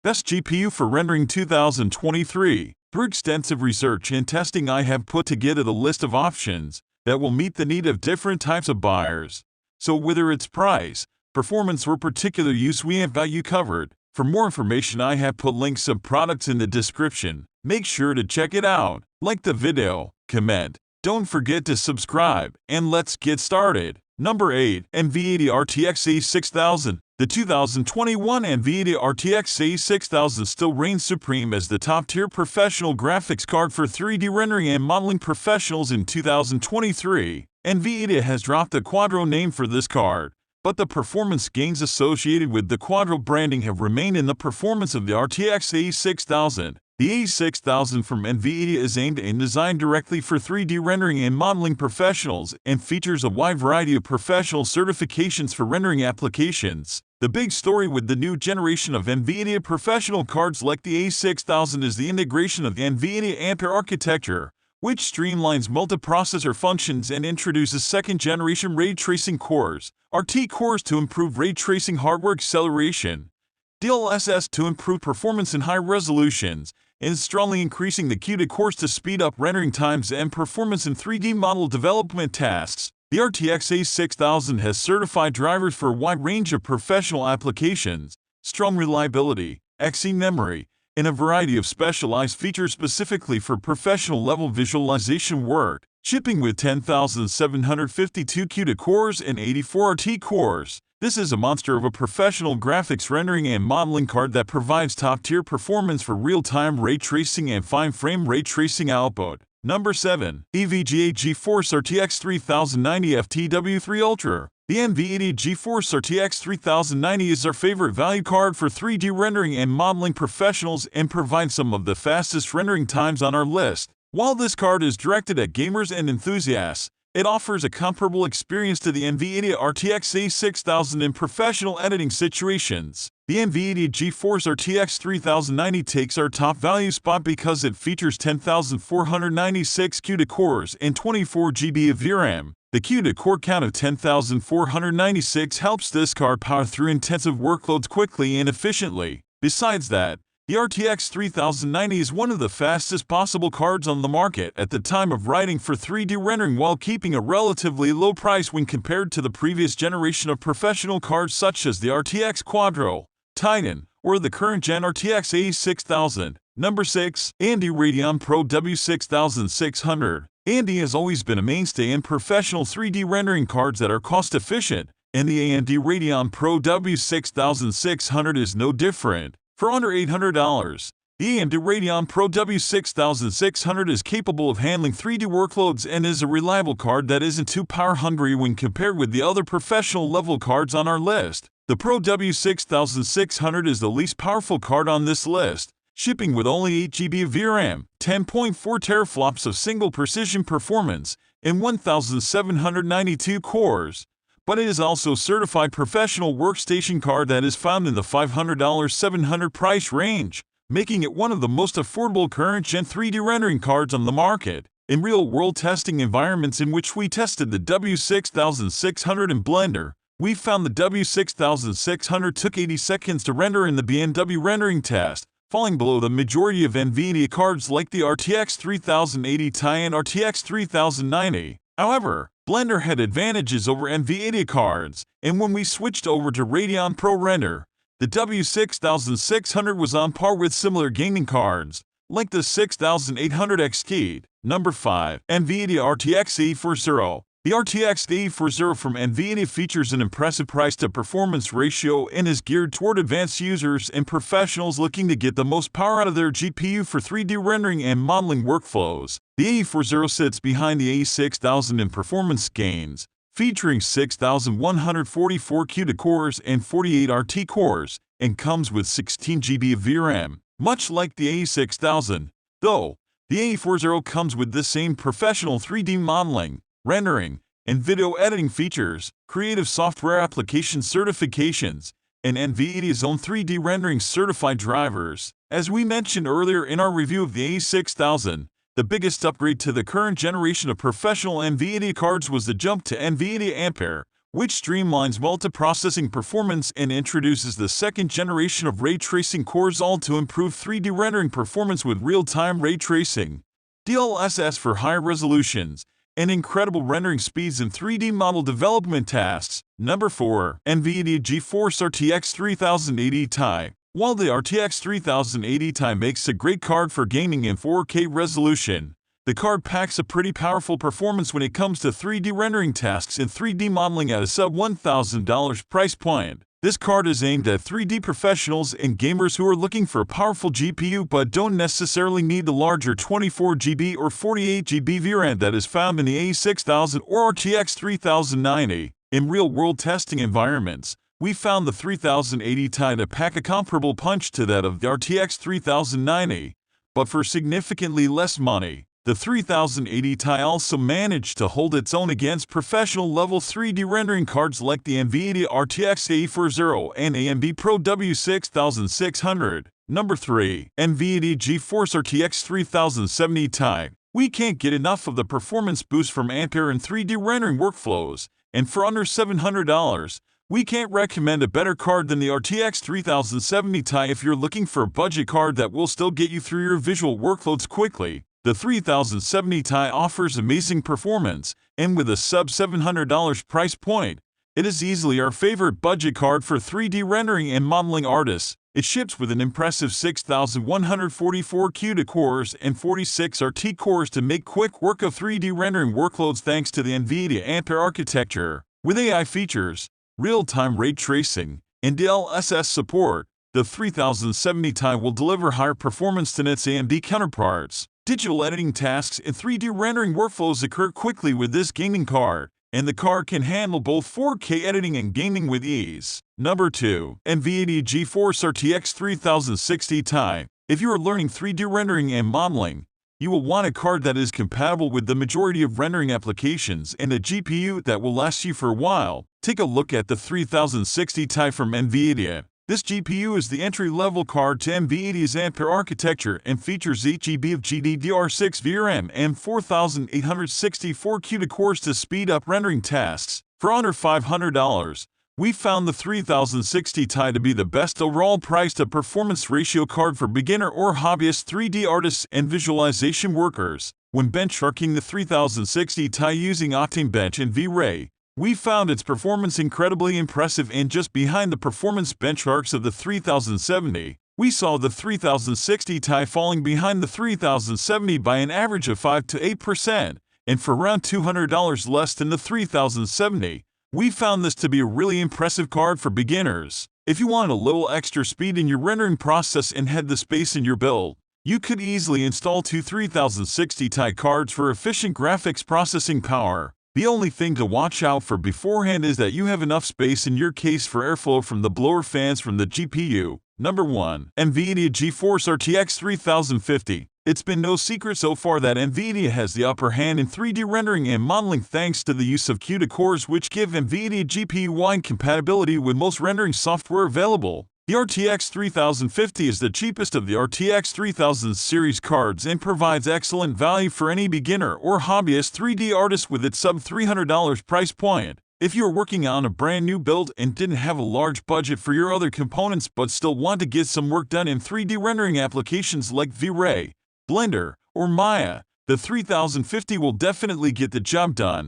Best GPU for Rendering 2023. Through extensive research and testing, I have put together the list of options that will meet the need of different types of buyers. So whether it's price, performance, or particular use, we have got you covered. For more information, I have put links of products in the description. Make sure to check it out. Like the video, comment, don't forget to subscribe, and let's get started. Number 8. NVIDIA RTX A6000. The 2021 NVIDIA RTX A6000 still reigns supreme as the top-tier professional graphics card for 3D rendering and modeling professionals in 2023. NVIDIA has dropped the Quadro name for this card, but the performance gains associated with the Quadro branding have remained in the performance of the RTX A6000. The A6000 from NVIDIA is aimed and designed directly for 3D rendering and modeling professionals and features a wide variety of professional certifications for rendering applications. The big story with the new generation of NVIDIA professional cards like the A6000 is the integration of the NVIDIA Ampere architecture, which streamlines multiprocessor functions and introduces second-generation ray tracing cores, RT cores, to improve ray tracing hardware acceleration, DLSS to improve performance in high resolutions, and is strongly increasing the CUDA cores to speed up rendering times and performance in 3D model development tasks. The RTX A6000 has certified drivers for a wide range of professional applications, strong reliability, Xe memory, and a variety of specialized features specifically for professional-level visualization work, shipping with 10,752 CUDA cores and 84 RT cores. This is a monster of a professional graphics rendering and modeling card that provides top-tier performance for real-time ray tracing and fine-frame ray tracing output. Number 7. EVGA GeForce RTX 3090 FTW3 Ultra. The NVIDIA GeForce RTX 3090 is our favorite value card for 3D rendering and modeling professionals and provides some of the fastest rendering times on our list. While this card is directed at gamers and enthusiasts, it offers a comparable experience to the NVIDIA RTX A6000 in professional editing situations. The NVIDIA GeForce RTX 3090 takes our top value spot because it features 10,496 CUDA cores and 24 GB of VRAM. The CUDA core count of 10,496 helps this card power through intensive workloads quickly and efficiently. Besides that, the RTX 3090 is one of the fastest possible cards on the market at the time of writing for 3D rendering while keeping a relatively low price when compared to the previous generation of professional cards such as the RTX Quadro, Titan, or the current-gen RTX A6000. Number 6. AMD Radeon Pro W6600. AMD has always been a mainstay in professional 3D rendering cards that are cost-efficient, and the AMD Radeon Pro W6600 is no different. For under $800, the AMD Radeon Pro W6600 is capable of handling 3D workloads and is a reliable card that isn't too power-hungry when compared with the other professional-level cards on our list. The Pro W6600 is the least powerful card on this list, shipping with only 8 GB of VRAM, 10.4 teraflops of single precision performance, and 1,792 cores. But it is also a certified professional workstation card that is found in the $500–700 price range, making it one of the most affordable current-gen 3D rendering cards on the market. In real-world testing environments in which we tested the W6600 in Blender, we found the W6600 took 80 seconds to render in the BMW rendering test, falling below the majority of NVIDIA cards like the RTX 3080 Ti and RTX 3090. However, Blender had advantages over NVIDIA cards, and when we switched over to Radeon Pro Render, the W6600 was on par with similar gaming cards, like the 6800 XT. Number 5. NVIDIA RTX A40. The RTX A40 from NVIDIA features an impressive price-to-performance ratio and is geared toward advanced users and professionals looking to get the most power out of their GPU for 3D rendering and modeling workflows. The A40 sits behind the A6000 in performance gains, featuring 6,144 CUDA cores and 48 RT cores, and comes with 16 GB of VRAM. Much like the A6000, though, the A40 comes with the same professional 3D modeling, rendering, and video editing features, creative software application certifications, and NVIDIA's own 3D rendering certified drivers. As we mentioned earlier in our review of the A6000, the biggest upgrade to the current generation of professional NVIDIA cards was the jump to NVIDIA Ampere, which streamlines multiprocessing performance and introduces the second generation of ray tracing cores, all to improve 3D rendering performance with real-time ray tracing, DLSS for higher resolutions, and incredible rendering speeds in 3D model development tasks. Number 4. NVIDIA GeForce RTX 3080 Ti. While the RTX 3080 Ti makes a great card for gaming in 4K resolution, the card packs a pretty powerful performance when it comes to 3D rendering tasks and 3D modeling at a sub-$1,000 price point. This card is aimed at 3D professionals and gamers who are looking for a powerful GPU but don't necessarily need the larger 24GB or 48GB VRAM that is found in the A6000 or RTX 3090. In real-world testing environments, we found the 3080 Ti to pack a comparable punch to that of the RTX 3090, but for significantly less money. The 3080 Ti also managed to hold its own against professional-level 3D rendering cards like the NVIDIA RTX 8040 and AMD Pro W6600. Number 3. NVIDIA GeForce RTX 3070 Ti. We can't get enough of the performance boost from Ampere in 3D rendering workflows, and for under $700, we can't recommend a better card than the RTX 3070 Ti if you're looking for a budget card that will still get you through your visual workloads quickly. The 3070 Ti offers amazing performance, and with a sub-$700 price point, it is easily our favorite budget card for 3D rendering and modeling artists. It ships with an impressive 6,144 CUDA cores and 46 RT cores to make quick work of 3D rendering workloads thanks to the NVIDIA Ampere architecture. With AI features, real-time ray tracing, and DLSS support, the 3070 Ti will deliver higher performance than its AMD counterparts. Digital editing tasks and 3D rendering workflows occur quickly with this gaming card, and the card can handle both 4K editing and gaming with ease. Number 2. NVIDIA GeForce RTX 3060 Ti. If you are learning 3D rendering and modeling, you will want a card that is compatible with the majority of rendering applications and a GPU that will last you for a while. Take a look at the 3060 Ti from NVIDIA. This GPU is the entry-level card to NVIDIA's Ampere architecture and features 8GB of GDDR6 VRAM and 4,864 CUDA cores to speed up rendering tasks. For under $500, we found the 3060 Ti to be the best overall price-to-performance ratio card for beginner or hobbyist 3D artists and visualization workers. When benchmarking the 3060 Ti using Octane Bench and V-Ray, we found its performance incredibly impressive, and just behind the performance benchmarks of the 3070, we saw the 3060 Ti falling behind the 3070 by an average of 5 to 8%, and for around $200 less than the 3070. We found this to be a really impressive card for beginners. If you want a little extra speed in your rendering process and had the space in your build, you could easily install two 3060 Ti cards for efficient graphics processing power. The only thing to watch out for beforehand is that you have enough space in your case for airflow from the blower fans from the GPU. Number 1. NVIDIA GeForce RTX 3050. It's been no secret so far that NVIDIA has the upper hand in 3D rendering and modeling thanks to the use of CUDA cores, which give NVIDIA GPU-wide compatibility with most rendering software available. The RTX 3050 is the cheapest of the RTX 3000 series cards and provides excellent value for any beginner or hobbyist 3D artist with its sub-$300 price point. If you are working on a brand new build and didn't have a large budget for your other components but still want to get some work done in 3D rendering applications like V-Ray, Blender, or Maya, the 3050 will definitely get the job done.